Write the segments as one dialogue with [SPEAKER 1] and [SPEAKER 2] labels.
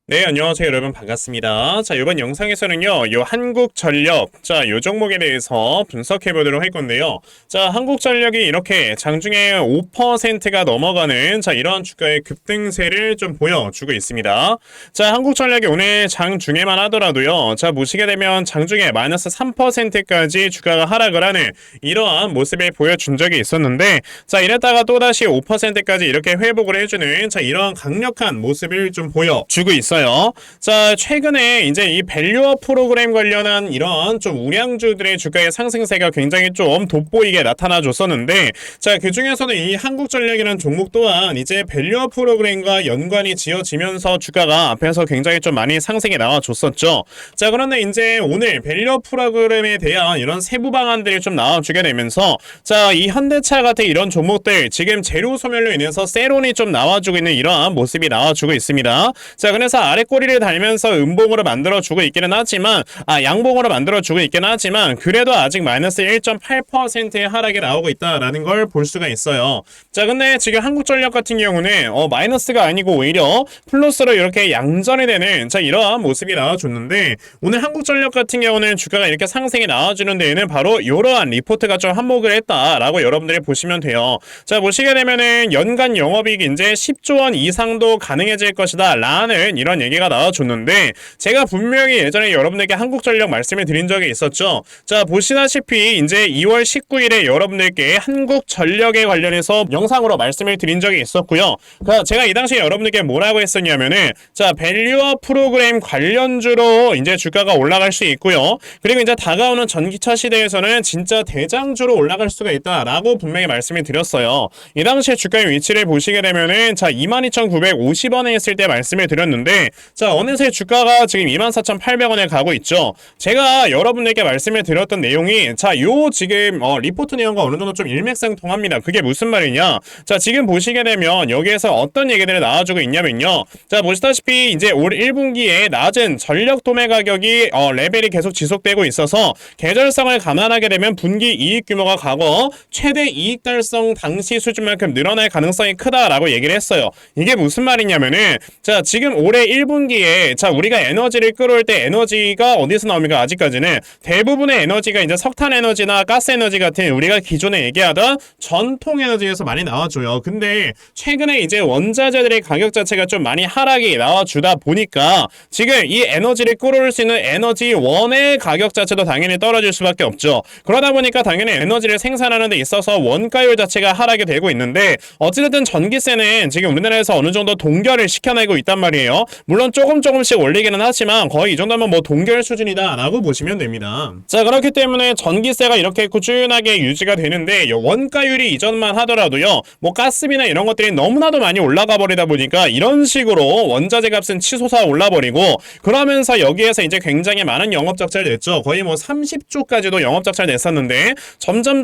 [SPEAKER 1] 네, 안녕하세요, 여러분. 반갑습니다. 자, 이번 영상에서는요, 요 한국전력, 자, 요 종목에 대해서 분석해 보도록 할 건데요. 자, 한국전력이 이렇게 장중에 5%가 넘어가는, 자, 이러한 주가의 급등세를 좀 보여주고 있습니다. 자, 한국전력이 오늘 장중에만 하더라도요, 자, 보시게 되면 장중에 마이너스 3%까지 주가가 하락을 하는 이러한 모습을 보여준 적이 있었는데, 자, 이랬다가 또다시 5%까지 이렇게 회복을 해주는, 자, 이러한 강력한 모습을 좀 보여주고 있어요. 자, 최근에 이제 이 밸류업 프로그램 관련한 이런 좀 우량주들의 주가의 상승세가 굉장히 좀 돋보이게 나타나 줬었는데, 자, 그 중에서는 이 한국전력이라는 종목 또한 이제 밸류업 프로그램과 연관이 지어지면서 주가가 앞에서 굉장히 좀 많이 상승이 나와 줬었죠. 자, 그런데 이제 오늘 밸류업 프로그램에 대한 이런 세부 방안들이 좀 나와주게 되면서, 자, 이 현대차 같은 이런 종목들 지금 재료 소멸로 인해서 세론이 좀 나와주고 있는 이러한 모습이 나와주고 있습니다. 자, 그래서 아래 꼬리를 달면서 음봉으로 만들어주고 있기는 하지만, 양봉으로 만들어주고 있기는 하지만, 그래도 아직 마이너스 1.8%의 하락이 나오고 있다라는 걸 볼 수가 있어요. 자, 근데 지금 한국전력 같은 경우는 마이너스가 아니고 오히려 플러스로 이렇게 양전이 되는, 자, 이러한 모습이 나와줬는데, 오늘 한국전력 같은 경우는 주가가 이렇게 상승이 나와주는 데에는 바로 이러한 리포트가 좀 한몫을 했다라고 여러분들이 보시면 돼요. 자, 보시게 되면은 연간 영업이익 이제 10조 원 이상도 가능해질 것이다 라는 이런 얘기가 나와줬는데, 제가 분명히 예전에 여러분들께 한국전력 말씀을 드린 적이 있었죠. 자, 보시다시피 이제 2월 19일에 여러분들께 한국전력에 관련해서 영상으로 말씀을 드린 적이 있었고요. 제가 이 당시에 여러분들께 뭐라고 했었냐면은, 자, 밸류업 프로그램 관련주로 이제 주가가 올라갈 수 있고요. 그리고 이제 다가오는 전기차 시대에서는 진짜 대장주로 올라갈 수가 있다라고 분명히 말씀을 드렸어요. 이 당시에 주가의 위치를 보시게 되면은, 자, 22,950원에 있을 때 말씀을 드렸는데, 자, 어느새 주가가 지금 24,800원에 가고 있죠. 제가 여러분들께 말씀을 드렸던 내용이, 자, 요 지금 리포트 내용과 어느 정도 좀 일맥상통합니다. 그게 무슨 말이냐? 자, 지금 보시게 되면 여기에서 어떤 얘기들이 나와주고 있냐면요. 자, 보시다시피 이제 올 1분기에 낮은 전력 도매 가격이 레벨이 계속 지속되고 있어서 계절성을 감안하게 되면 분기 이익 규모가 과거 최대 이익 달성 당시 수준만큼 늘어날 가능성이 크다라고 얘기를 했어요. 이게 무슨 말이냐면은, 자, 지금 올해 1분기에 자, 우리가 에너지를 끌어올 때 에너지가 어디서 나옵니까? 아직까지는 대부분의 에너지가 이제 석탄 에너지나 가스 에너지 같은 우리가 기존에 얘기하던 전통 에너지에서 많이 나와줘요. 근데 최근에 이제 원자재들의 가격 자체가 좀 많이 하락이 나와주다 보니까 지금 이 에너지를 끌어올 수 있는 에너지원의 가격 자체도 당연히 떨어질 수밖에 없죠. 그러다 보니까 당연히 에너지를 생산하는 데 있어서 원가율 자체가 하락이 되고 있는데, 어찌됐든 전기세는 지금 우리나라에서 어느 정도 동결을 시켜내고 있단 말이에요. 물론 조금씩 올리기는 하지만 거의 이 정도면 뭐 동결 수준이다 라고 보시면 됩니다. 자, 그렇기 때문에 전기세가 이렇게 꾸준하게 유지가 되는데, 원가율이 이전만 하더라도요, 뭐 가스비나 이런 것들이 너무나도 많이 올라가 버리다 보니까 이런 식으로 원자재 값은 치솟아 올라버리고, 그러면서 여기에서 이제 굉장히 많은 영업적자를 냈죠. 거의 뭐 30조까지도 영업적자를 냈었는데, 점점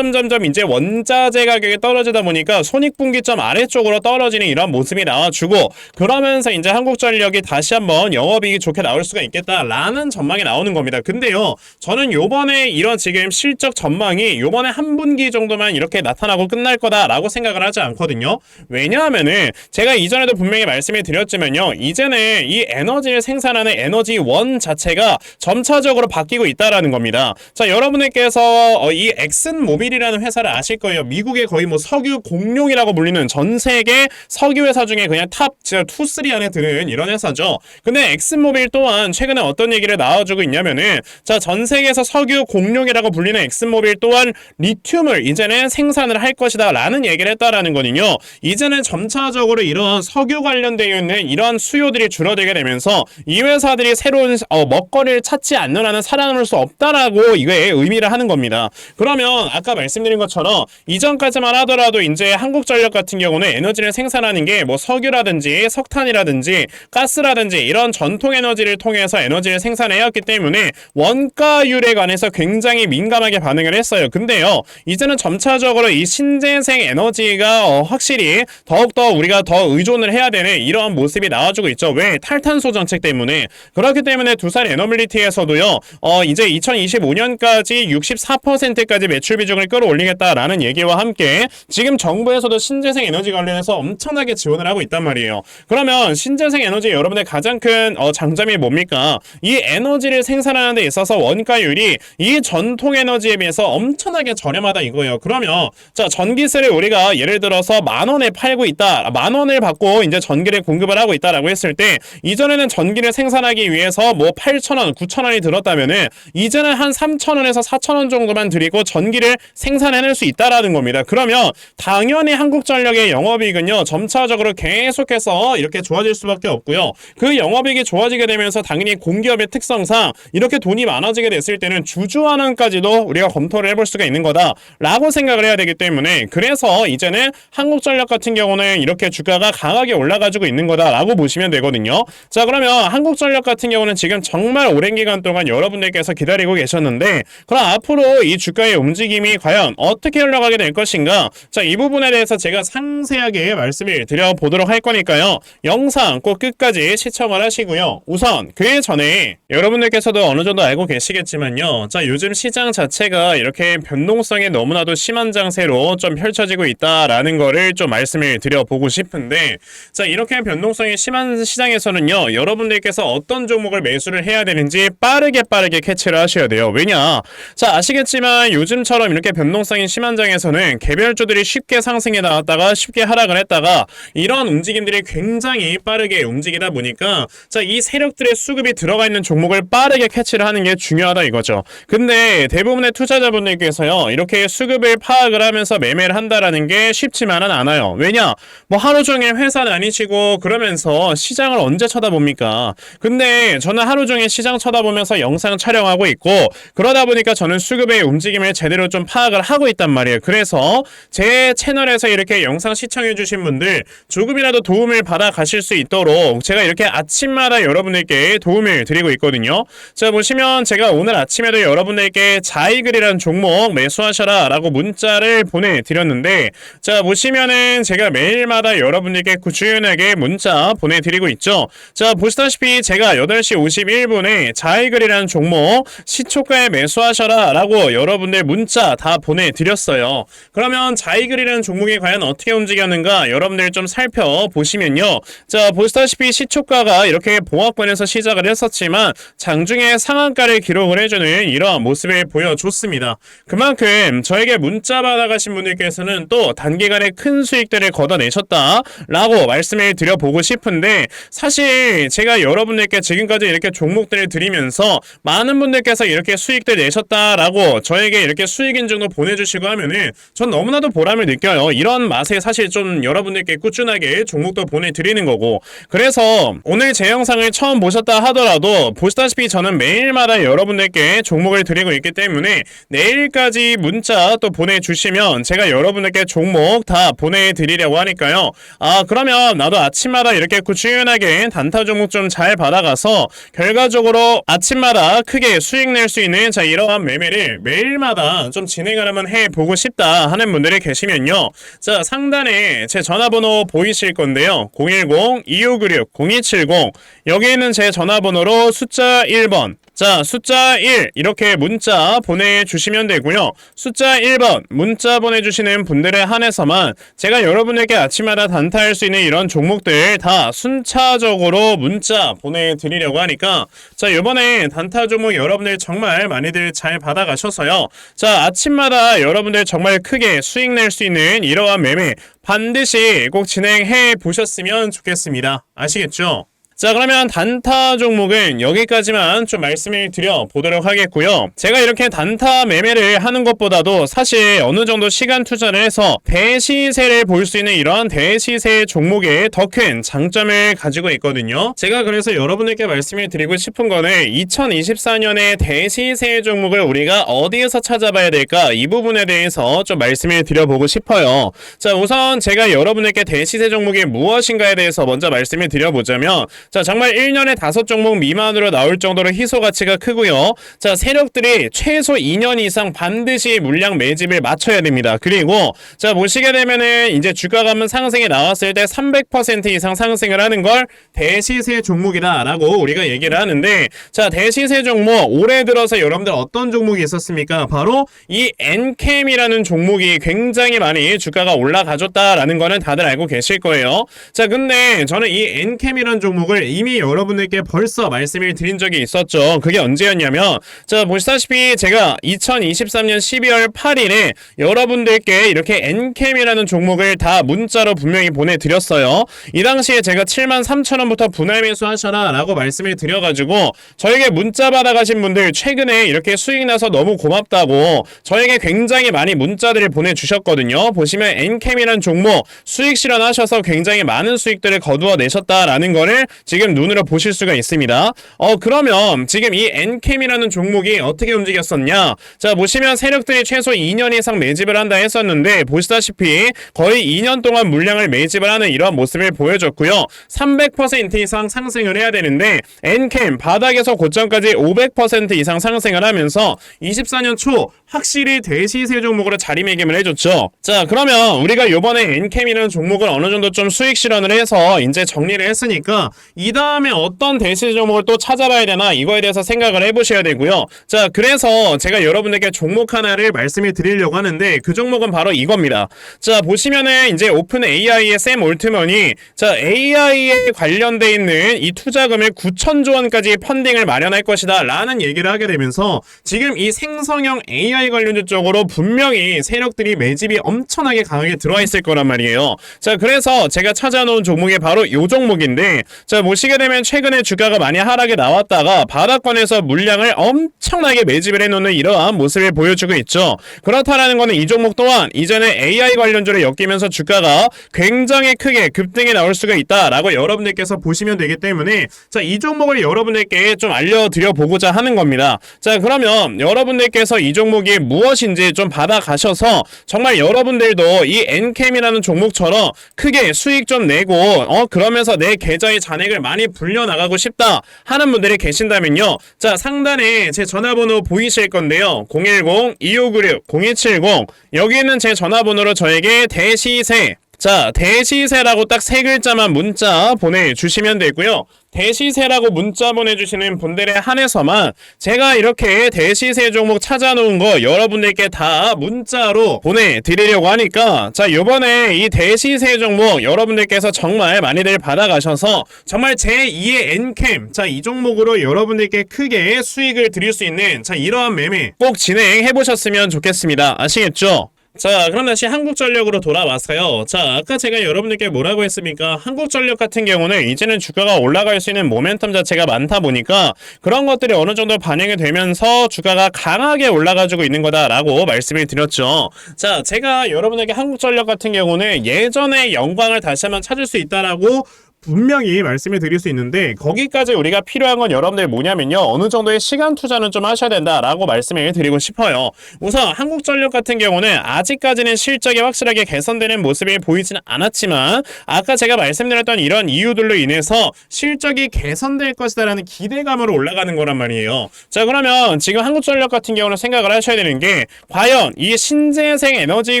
[SPEAKER 1] 이제 원자재 가격이 떨어지다 보니까 손익분기점 아래쪽으로 떨어지는 이런 모습이 나와주고, 그러면서 이제 한국전력이 다시 한번 영업이익이 좋게 나올 수가 있겠다라는 전망이 나오는 겁니다. 근데요, 저는 요번에 이런 지금 실적 전망이 요번에 한 분기 정도만 이렇게 나타나고 끝날 거다라고 생각을 하지 않거든요. 왜냐하면은 제가 이전에도 분명히 말씀을 드렸지만요, 이제는 이 에너지를 생산하는 에너지원 자체가 점차적으로 바뀌고 있다라는 겁니다. 자, 여러분들께서 이 엑슨모빌이라는 회사를 아실 거예요. 미국의 거의 뭐 석유 공룡이라고 불리는 전 세계 석유 회사 중에 그냥 탑 2, 3 안에 드는 이런 회사죠. 근데 엑슨모빌 또한 최근에 어떤 얘기를 나와주고 있냐면은, 자, 전 세계에서 석유 공룡이라고 불리는 엑슨모빌 또한 리튬을 이제는 생산을 할 것이다 라는 얘기를 했다라는 거는요, 이제는 점차적으로 이런 석유 관련되어 있는 이러한 수요들이 줄어들게 되면서 이 회사들이 새로운 먹거리를 찾지 않는 한은 살아남을 수 없다라고 이거에 의미를 하는 겁니다. 그러면 아까 말씀드린 것처럼 이전까지만 하더라도 이제 한국전력 같은 경우는 에너지를 생산하는 게 뭐 석유라든지 석탄이라든지 가스라든지 이런 전통 에너지를 통해서 에너지를 생산해왔기 때문에 원가율에 관해서 굉장히 민감하게 반응을 했어요. 근데요, 이제는 점차적으로 이 신재생 에너지가 확실히 더욱더 우리가 더 의존을 해야 되는 이러한 모습이 나와주고 있죠. 왜? 탈탄소 정책 때문에. 그렇기 때문에 두산 에너빌리티에서도요, 이제 2025년까지 64%까지 매출 비중을 끌어올리겠다라는 얘기와 함께 지금 정부에서도 신재생 에너지 관련해서 엄청나게 지원을 하고 있단 말이에요. 그러면 신재생 에너지 여러분들 가장 큰 장점이 뭡니까? 이 에너지를 생산하는 데 있어서 원가율이 이 전통 에너지에 비해서 엄청나게 저렴하다 이거예요. 그러면 자, 전기세를 우리가 예를 들어서 10,000원에 팔고 있다. 10,000원을 받고 이제 전기를 공급을 하고 있다라고 했을 때 이전에는 전기를 생산하기 위해서 뭐 8,000원, 9,000원이 들었다면은 이제는 한 3,000원에서 4,000원 정도만 들이고 전기를 생산해낼 수 있다라는 겁니다. 그러면 당연히 한국전력의 영업이익은요 점차적으로 계속해서 이렇게 좋아질 수밖에 없고요. 그 영업이익이 좋아지게 되면서 당연히 공기업의 특성상 이렇게 돈이 많아지게 됐을 때는 주주환원까지도 우리가 검토를 해볼 수가 있는 거다라고 생각을 해야 되기 때문에 그래서 이제는 한국전력 같은 경우는 이렇게 주가가 강하게 올라가지고 있는 거다라고 보시면 되거든요. 자, 그러면 한국전력 같은 경우는 지금 정말 오랜 기간 동안 여러분들께서 기다리고 계셨는데 그럼 앞으로 이 주가의 움직임이 과연 어떻게 흘러가게 될 것인가? 자, 이 부분에 대해서 제가 상세하게 말씀을 드려보도록 할 거니까요. 영상 꼭 끝까지 시청을 하시고요. 우선 그 전에 여러분들께서도 어느 정도 알고 계시겠지만요. 자, 요즘 시장 자체가 이렇게 변동성이 너무나도 심한 장세로 좀 펼쳐지고 있다라는 거를 좀 말씀을 드려보고 싶은데 자, 이렇게 변동성이 심한 시장에서는요. 여러분들께서 어떤 종목을 매수를 해야 되는지 빠르게 캐치를 하셔야 돼요. 왜냐? 자, 아시겠지만 요즘처럼 이렇게 변동성이 심한 장에서는 개별주들이 쉽게 상승해 나왔다가 쉽게 하락을 했다가 이런 움직임들이 굉장히 빠르게 움직이다 보니까 자, 이 세력들의 수급이 들어가 있는 종목을 빠르게 캐치를 하는 게 중요하다 이거죠. 근데 대부분의 투자자분들께서요. 이렇게 수급을 파악을 하면서 매매를 한다라는 게 쉽지만은 않아요. 왜냐? 뭐 하루 종일 회사 다니시고 그러면서 시장을 언제 쳐다봅니까? 근데 저는 하루 종일 시장 쳐다보면서 영상 촬영하고 있고 그러다 보니까 저는 수급의 움직임을 제대로 좀 파악을 하고 있단 말이에요. 그래서 제 채널에서 이렇게 영상 시청해주신 분들 조금이라도 도움을 받아 가실 수 있도록 제가 이렇게 아침마다 여러분들께 도움을 드리고 있거든요. 자, 보시면 제가 오늘 아침에도 여러분들께 자이글이라는 종목 매수하셔라 라고 문자를 보내드렸는데 자, 보시면은 제가 매일마다 여러분들께 꾸준하게 문자 보내드리고 있죠. 자, 보시다시피 제가 8시 51분에 자이글이라는 종목 시초가에 매수하셔라 라고 여러분들 문자 다 보내드렸어요. 그러면 자이글이라는 종목이 과연 어떻게 움직였는가 여러분들 좀 살펴보시면요. 자, 보시다시피 시초가가 이렇게 보합권에서 시작을 했었지만 장중에 상한가를 기록을 해주는 이러한 모습을 보여줬습니다. 그만큼 저에게 문자 받아가신 분들께서는 또 단기간에 큰 수익들을 걷어내셨다 라고 말씀을 드려보고 싶은데 사실 제가 여러분들께 지금까지 이렇게 종목들을 드리면서 많은 분들께서 이렇게 수익들 내셨다라고 저에게 이렇게 수익 인증도 보내주시고 하면은 전 너무나도 보람을 느껴요. 이런 맛에 사실 좀 여러분들께 꾸준하게 종목도 보내드리는 거고 그래서 오늘 제 영상을 처음 보셨다 하더라도 보시다시피 저는 매일마다 여러분들께 종목을 드리고 있기 때문에 내일까지 문자 또 보내주시면 제가 여러분들께 종목 다 보내드리려고 하니까요. 아, 그러면 나도 아침마다 이렇게 꾸준하게 단타 종목 좀 잘 받아가서 결과적으로 아침마다 크게 수익 낼 수 있는 자, 이러한 매매를 매일마다 좀 진행을 한번 해보고 싶다 하는 분들이 계시면요. 자, 상단에 제 전화번호 보이실 건데요. 010-2596-0270 여기 있는 제 전화번호로 숫자 1번 자, 숫자 1 이렇게 문자 보내주시면 되고요. 숫자 1번 문자 보내주시는 분들에 한해서만 제가 여러분에게 아침마다 단타할 수 있는 이런 종목들 다 순차적으로 문자 보내드리려고 하니까 자, 이번에 단타 종목 여러분들 정말 많이들 잘 받아가셔서요. 자, 아침마다 여러분들 정말 크게 수익 낼 수 있는 이러한 매매 반드시 꼭 진행해 보셨으면 좋겠습니다. 아시겠죠? 자, 그러면 단타 종목은 여기까지만 좀 말씀을 드려보도록 하겠고요. 제가 이렇게 단타 매매를 하는 것보다도 사실 어느 정도 시간 투자를 해서 대시세를 볼 수 있는 이러한 대시세 종목에 더 큰 장점을 가지고 있거든요. 제가 그래서 여러분들께 말씀을 드리고 싶은 거는 2024년에 대시세 종목을 우리가 어디에서 찾아봐야 될까 이 부분에 대해서 좀 말씀을 드려보고 싶어요. 자, 우선 제가 여러분들께 대시세 종목이 무엇인가에 대해서 먼저 말씀을 드려보자면 자, 정말 1년에 5종목 미만으로 나올 정도로 희소 가치가 크고요. 자, 세력들이 최소 2년 이상 반드시 물량 매집을 맞춰야 됩니다. 그리고 자, 보시게 되면은 이제 주가가 한번 상승에 나왔을 때 300% 이상 상승을 하는 걸 대시세 종목이다라고 우리가 얘기를 하는데 자, 대시세 종목 올해 들어서 여러분들 어떤 종목이 있었습니까? 바로 이 엔캠이라는 종목이 굉장히 많이 주가가 올라가줬다라는 거는 다들 알고 계실 거예요. 자, 근데 저는 이 엔캠이라는 종목을 종목을 이미 여러분들께 벌써 말씀을 드린 적이 있었죠. 그게 언제였냐면 자 보시다시피 제가 2023년 12월 8일에 여러분들께 이렇게 엔캠이라는 종목을 다 문자로 분명히 보내드렸어요. 이 당시에 제가 73,000원부터 분할 매수하셔라 라고 말씀을 드려가지고 저에게 문자 받아가신 분들 최근에 이렇게 수익 나서 너무 고맙다고 저에게 굉장히 많이 문자들을 보내주셨거든요. 보시면 엔캠이라는 종목 수익 실현하셔서 굉장히 많은 수익들을 거두어 내셨다라는 거를 지금 눈으로 보실 수가 있습니다. 그러면 지금 이 엔캠이라는 종목이 어떻게 움직였었냐? 자 보시면 세력들이 최소 2년 이상 매집을 한다 했었는데 보시다시피 거의 2년 동안 물량을 매집을 하는 이런 모습을 보여줬고요. 300% 이상 상승을 해야 되는데 엔캠 바닥에서 고점까지 500% 이상 상승을 하면서 24년 초 확실히 대시세 종목으로 자리매김을 해줬죠. 자 그러면 우리가 요번에 엔캠이라는 종목을 어느 정도 좀 수익 실현을 해서 이제 정리를 했으니까 이 다음에 어떤 대시세 종목을 또 찾아봐야 되나 이거에 대해서 생각을 해보셔야 되고요. 자 그래서 제가 여러분들께 종목 하나를 말씀을 드리려고 하는데 그 종목은 바로 이겁니다. 자 보시면은 이제 오픈 AI의 샘 올트먼이 자 AI에 관련돼 있는 이 투자금을 9,000조 원까지 펀딩을 마련할 것이다 라는 얘기를 하게 되면서 지금 이 생성형 AI 관련주 쪽으로 분명히 세력들이 매집이 엄청나게 강하게 들어와 있을 거란 말이에요. 자 그래서 제가 찾아놓은 종목이 바로 요 종목인데 자 보시게 되면 최근에 주가가 많이 하락에 나왔다가 바닥권에서 물량을 엄청나게 매집을 해놓는 이러한 모습을 보여주고 있죠. 그렇다라는 거는 이 종목 또한 이전에 AI 관련주를 엮이면서 주가가 굉장히 크게 급등이 나올 수가 있다라고 여러분들께서 보시면 되기 때문에 자 이 종목을 여러분들께 좀 알려드려 보고자 하는 겁니다. 자 그러면 여러분들께서 이 종목이 무엇인지 좀 받아가셔서 정말 여러분들도 이 엔캠이라는 종목처럼 크게 수익 좀 내고 그러면서 내 계좌의 잔액을 많이 불려나가고 싶다 하는 분들이 계신다면요. 자 상단에 제 전화번호 보이실 건데요. 010-2596-0270 여기 있는 제 전화번호로 저에게 대시세 자 대시세라고 딱 세 글자만 문자 보내주시면 되고요. 대시세라고 문자 보내주시는 분들에 한해서만 제가 이렇게 대시세 종목 찾아놓은 거 여러분들께 다 문자로 보내드리려고 하니까 자 요번에 이 대시세 종목 여러분들께서 정말 많이들 받아가셔서 정말 제2의 엔캠 자 이 종목으로 여러분들께 크게 수익을 드릴 수 있는 자 이러한 매매 꼭 진행해 보셨으면 좋겠습니다. 아시겠죠? 자 그럼 다시 한국전력으로 돌아왔어요. 자 아까 제가 여러분들께 뭐라고 했습니까? 한국전력 같은 경우는 이제는 주가가 올라갈 수 있는 모멘텀 자체가 많다 보니까 그런 것들이 어느 정도 반영이 되면서 주가가 강하게 올라가지고 있는 거다라고 말씀을 드렸죠. 자 제가 여러분에게 한국전력 같은 경우는 예전의 영광을 다시 한번 찾을 수 있다라고 분명히 말씀을 드릴 수 있는데 거기까지 우리가 필요한 건 여러분들 뭐냐면요. 어느 정도의 시간 투자는 좀 하셔야 된다라고 말씀을 드리고 싶어요. 우선 한국전력 같은 경우는 아직까지는 실적이 확실하게 개선되는 모습이 보이지는 않았지만 아까 제가 말씀드렸던 이런 이유들로 인해서 실적이 개선될 것이다라는 기대감으로 올라가는 거란 말이에요. 자 그러면 지금 한국전력 같은 경우는 생각을 하셔야 되는 게 과연 이 신재생 에너지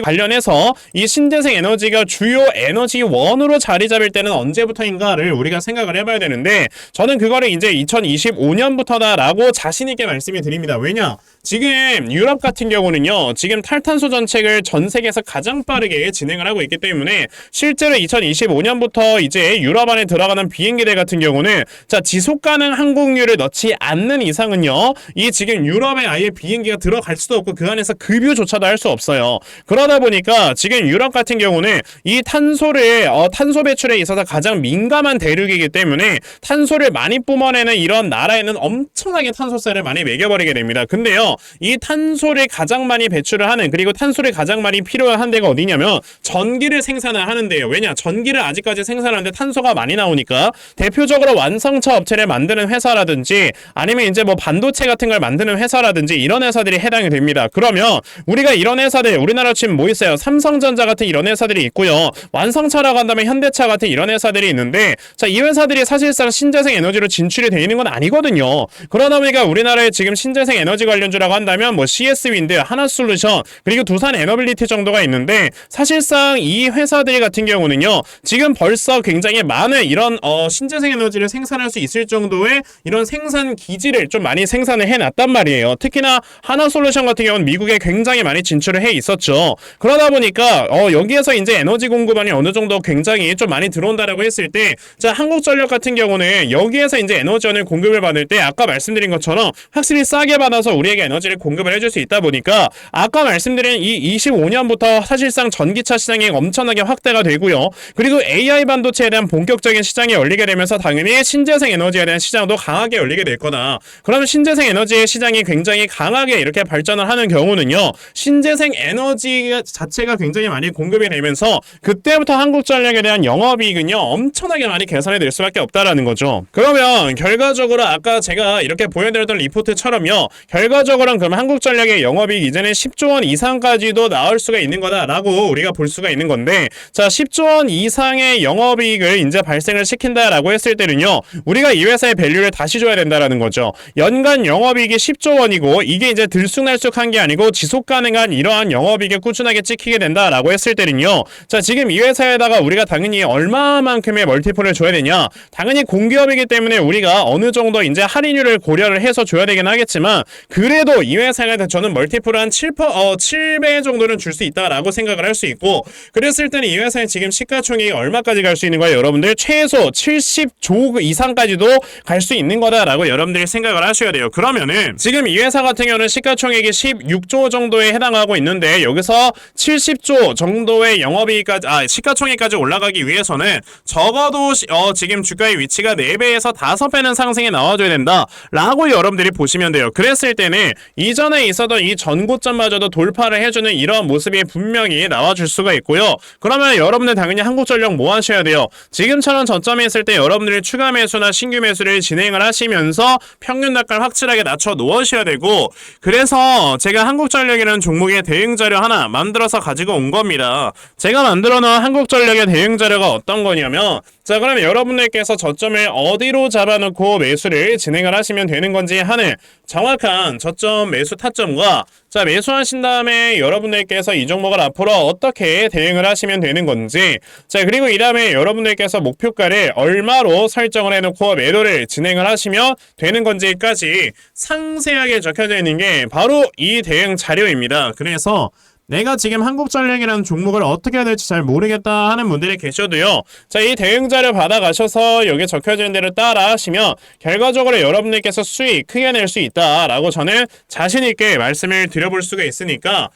[SPEAKER 1] 관련해서 이 신재생 에너지가 주요 에너지원으로 자리 잡을 때는 언제부터인가 를 우리가 생각을 해봐야 되는데 저는 그거를 이제 2025년부터다라고 자신있게 말씀을 드립니다. 왜냐? 지금 유럽 같은 경우는요. 지금 탈탄소 정책을 전 세계에서 가장 빠르게 진행을 하고 있기 때문에 실제로 2025년부터 이제 유럽 안에 들어가는 비행기들 같은 경우는 자 지속가능 항공유를 넣지 않는 이상은요. 이 지금 유럽에 아예 비행기가 들어갈 수도 없고 그 안에서 급유조차도 할 수 없어요. 그러다 보니까 지금 유럽 같은 경우는 이 탄소를 탄소 배출에 있어서 가장 민감한 대륙이기 때문에 탄소를 많이 뿜어내는 이런 나라에는 엄청나게 탄소세를 많이 매겨버리게 됩니다. 근데요 이 탄소를 가장 많이 배출을 하는 그리고 탄소를 가장 많이 필요한 데가 어디냐면 전기를 생산을 하는데요. 왜냐? 전기를 아직까지 생산하는데 탄소가 많이 나오니까 대표적으로 완성차 업체를 만드는 회사라든지 아니면 이제 뭐 반도체 같은 걸 만드는 회사라든지 이런 회사들이 해당이 됩니다. 그러면 우리가 이런 회사들 우리나라 지금 뭐 있어요? 삼성전자 같은 이런 회사들이 있고요. 완성차라고 한다면 현대차 같은 이런 회사들이 있는데 자, 이 회사들이 사실상 신재생 에너지로 진출이 되어 있는 건 아니거든요. 그러다 보니까 우리나라에 지금 신재생 에너지 관련주라고 한다면 뭐 CS윈드, 하나솔루션 그리고 두산 에너빌리티 정도가 있는데 사실상 이 회사들 같은 경우는요. 지금 벌써 굉장히 많은 이런 신재생 에너지를 생산할 수 있을 정도의 이런 생산 기지를 좀 많이 생산을 해놨단 말이에요. 특히나 하나솔루션 같은 경우는 미국에 굉장히 많이 진출을 해 있었죠. 그러다 보니까 여기에서 이제 에너지 공급원이 어느 정도 굉장히 좀 많이 들어온다라고 했을 때 때, 자, 한국전력 같은 경우는 여기에서 이제 에너지원을 공급을 받을 때 아까 말씀드린 것처럼 확실히 싸게 받아서 우리에게 에너지를 공급을 해줄 수 있다 보니까 아까 말씀드린 이 25년부터 사실상 전기차 시장이 엄청나게 확대가 되고요. 그리고 AI 반도체에 대한 본격적인 시장이 열리게 되면서 당연히 신재생 에너지에 대한 시장도 강하게 열리게 될 거다. 그러면 신재생 에너지의 시장이 굉장히 강하게 이렇게 발전을 하는 경우는요, 신재생 에너지 자체가 굉장히 많이 공급이 되면서 그때부터 한국전력에 대한 영업이익은요 엄청나게 많이 개선이 될 수밖에 없다라는 거죠. 그러면 결과적으로 아까 제가 이렇게 보여드렸던 리포트처럼요, 결과적으로는 그럼 한국전력의 영업이익 이제는 10조 원 이상까지도 나올 수가 있는 거다라고 우리가 볼 수가 있는 건데, 자, 10조 원 이상의 영업이익을 이제 발생을 시킨다라고 했을 때는요, 우리가 이 회사의 밸류를 다시 줘야 된다라는 거죠. 연간 영업이익이 10조 원이고 이게 이제 들쑥날쑥한 게 아니고 지속 가능한 이러한 영업이익을 꾸준하게 찍히게 된다라고 했을 때는요, 자, 지금 이 회사에다가 우리가 당연히 얼마만큼의 멀티플을 줘야 되냐, 당연히 공기업이기 때문에 우리가 어느 정도 이제 할인율을 고려를 해서 줘야 되긴 하겠지만, 그래도 이 회사에 저는 멀티플을 한 7배 정도는 줄 수 있다라고 생각을 할 수 있고, 그랬을 때는 이 회사의 지금 시가총액이 얼마까지 갈 수 있는 거예요? 여러분들 최소 70조 이상까지도 갈 수 있는 거다라고 여러분들이 생각을 하셔야 돼요. 그러면은 지금 이 회사 같은 경우는 시가총액이 16조 정도에 해당하고 있는데, 여기서 70조 정도의 영업이익까지 시가총액까지 올라가기 위해서는 적어도 지금 주가의 위치가 4배에서 5배는 상승이 나와줘야 된다라고 여러분들이 보시면 돼요. 그랬을 때는 이전에 있었던 이 전고점마저도 돌파를 해주는 이런 모습이 분명히 나와줄 수가 있고요. 그러면 여러분들 당연히 한국전력 뭐 하셔야 돼요? 지금처럼 저점에 있을 때 여러분들이 추가 매수나 신규 매수를 진행을 하시면서 평균 단가를 확실하게 낮춰 놓으셔야 되고, 그래서 제가 한국전력이라는 종목의 대응 자료 하나 만들어서 가지고 온 겁니다. 제가 만들어 놓은 한국전력의 대응 자료가 어떤 거냐면, 자, 그러면 여러분들께서 저점을 어디로 잡아놓고 매수를 진행을 하시면 되는 건지 하는 정확한 저점 매수 타점과, 자, 매수하신 다음에 여러분들께서 이 종목을 앞으로 어떻게 대응을 하시면 되는 건지, 자, 그리고 이 다음에 여러분들께서 목표가를 얼마로 설정을 해놓고 매도를 진행을 하시면 되는 건지까지 상세하게 적혀져 있는 게 바로 이 대응 자료입니다. 그래서 내가 지금 한국전력이라는 종목을 어떻게 해야 될지 잘 모르겠다 하는 분들이 계셔도요, 자, 이 대응 자료 받아가셔서 여기 적혀진 대로 따라 하시면 결과적으로 여러분들께서 수익 크게 낼 수 있다라고 저는 자신있게 말씀을 드려볼 수가 있으니까,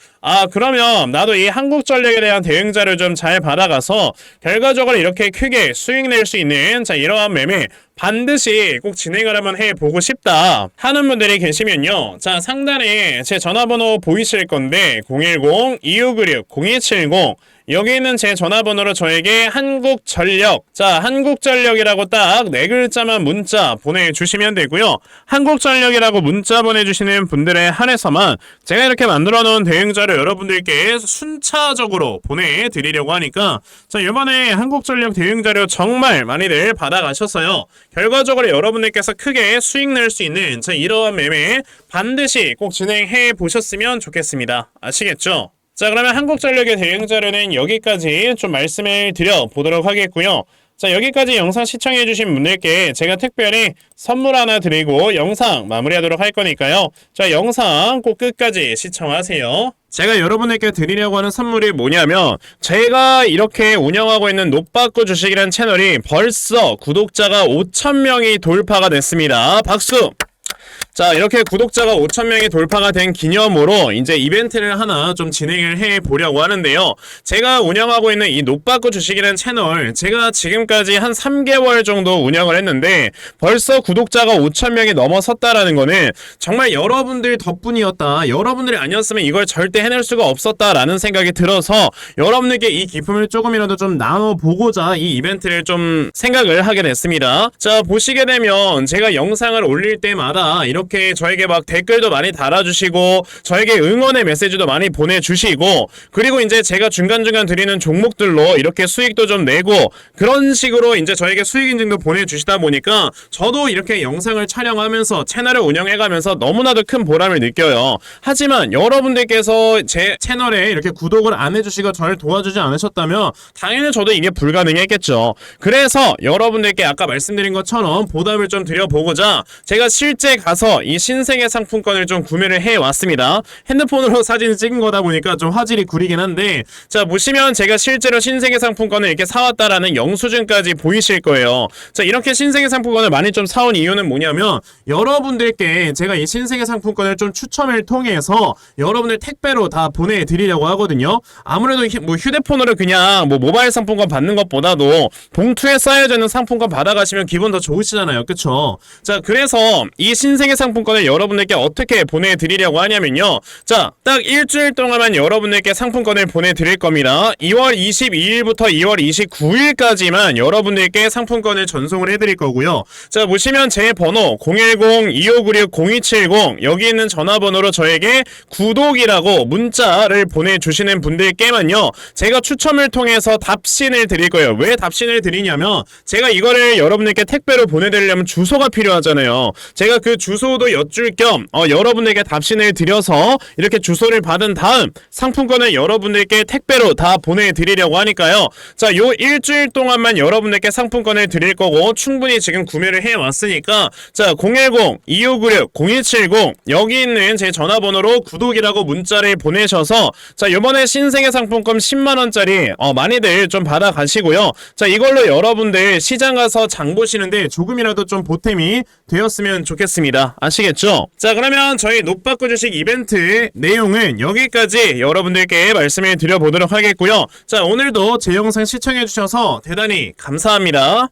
[SPEAKER 1] 그러면 나도 이 한국전력에 대한 대응 자료 좀 잘 받아가서 결과적으로 이렇게 크게 수익 낼 수 있는, 자, 이러한 매매 반드시 꼭 진행을 한번 해보고 싶다 하는 분들이 계시면요, 자, 상단에 제 전화번호 보이실 건데 010-2696-0270, 여기 있는 제 전화번호로 저에게 한국전력, 자, 한국전력이라고 딱 4글자만 문자 보내주시면 되고요. 한국전력이라고 문자 보내주시는 분들에 한해서만 제가 이렇게 만들어 놓은 대응자료 여러분들께 순차적으로 보내드리려고 하니까, 자, 이번에 한국전력 대응자료 정말 많이들 받아가셨어요. 결과적으로 여러분들께서 크게 수익 낼 수 있는, 자, 이러한 매매 반드시 꼭 진행해 보셨으면 좋겠습니다. 아시겠죠? 자, 그러면 한국전력의 대응 자료는 여기까지 좀 말씀을 드려보도록 하겠고요. 자, 여기까지 영상 시청해주신 분들께 제가 특별히 선물 하나 드리고 영상 마무리하도록 할 거니까요. 자, 영상 꼭 끝까지 시청하세요. 제가 여러분에게 드리려고 하는 선물이 뭐냐면, 제가 이렇게 운영하고 있는 노빠꾸 주식이라는 채널이 벌써 구독자가 5,000명이 돌파가 됐습니다. 박수! 자, 이렇게 구독자가 5,000명이 돌파가 된 기념으로 이제 이벤트를 하나 좀 진행을 해 보려고 하는데요. 제가 운영하고 있는 이 노빠꾸 주식이라는 채널, 제가 지금까지 한 3개월 정도 운영을 했는데 벌써 구독자가 5,000명이 넘어섰다라는 거는 정말 여러분들 덕분이었다, 여러분들이 아니었으면 이걸 절대 해낼 수가 없었다라는 생각이 들어서 여러분들께 이 기쁨을 조금이라도 좀 나눠보고자 이 이벤트를 좀 생각을 하게 됐습니다. 자, 보시게 되면 제가 영상을 올릴 때마다 이렇게 저에게 막 댓글도 많이 달아주시고 저에게 응원의 메시지도 많이 보내주시고, 그리고 이제 제가 중간중간 드리는 종목들로 이렇게 수익도 좀 내고 그런 식으로 이제 저에게 수익 인증도 보내주시다 보니까 저도 이렇게 영상을 촬영하면서 채널을 운영해가면서 너무나도 큰 보람을 느껴요. 하지만 여러분들께서 제 채널에 이렇게 구독을 안 해주시고 저를 도와주지 않으셨다면 당연히 저도 이게 불가능했겠죠. 그래서 여러분들께 아까 말씀드린 것처럼 보답을 좀 드려보고자 제가 실제 가서 가서 이 신세계 상품권을 좀 구매를 해왔습니다. 핸드폰으로 사진을 찍은 거다 보니까 좀 화질이 구리긴 한데, 자 보시면 제가 실제로 신세계 상품권을 이렇게 사왔다라는 영수증까지 보이실 거예요. 자 이렇게 신세계 상품권을 많이 좀 사온 이유는 뭐냐면, 여러분들께 제가 이 신세계 상품권을 좀 추첨을 통해서 여러분들 택배로 다 보내드리려고 하거든요. 아무래도 뭐 휴대폰으로 그냥 뭐 모바일 상품권 받는 것보다도 봉투에 쌓여져 있는 상품권 받아가시면 기분 더 좋으시잖아요. 그쵸? 자 그래서 이 신세계 상품권을 여러분들께 어떻게 보내드리려고 하냐면요, 자 딱 일주일 동안만 여러분들께 상품권을 보내드릴 겁니다. 2월 22일부터 2월 29일까지만 여러분들께 상품권을 전송을 해드릴 거고요. 자 보시면 제 번호 010-2596-0270 여기 있는 전화번호로 저에게 구독이라고 문자를 보내주시는 분들께만요, 제가 추첨을 통해서 답신을 드릴 거예요. 왜 답신을 드리냐면, 제가 이거를 여러분들께 택배로 보내드리려면 주소가 필요하잖아요. 제가 그 주소도 여쭐 겸 여러분들께 답신을 드려서 이렇게 주소를 받은 다음 상품권을 여러분들께 택배로 다 보내드리려고 하니까요. 자, 요 일주일 동안만 여러분들께 상품권을 드릴 거고, 충분히 지금 구매를 해왔으니까 자 010-2596-0270 여기 있는 제 전화번호로 구독이라고 문자를 보내셔서 자 요번에 신세계 상품권 10만원짜리 많이들 좀 받아가시고요. 자 이걸로 여러분들 시장 가서 장 보시는데 조금이라도 좀 보탬이 되었으면 좋겠습니다. 아시겠죠? 자 그러면 저희 노빠꾸 주식 이벤트 내용은 여기까지 여러분들께 말씀을 드려보도록 하겠고요. 자 오늘도 제 영상 시청해주셔서 대단히 감사합니다.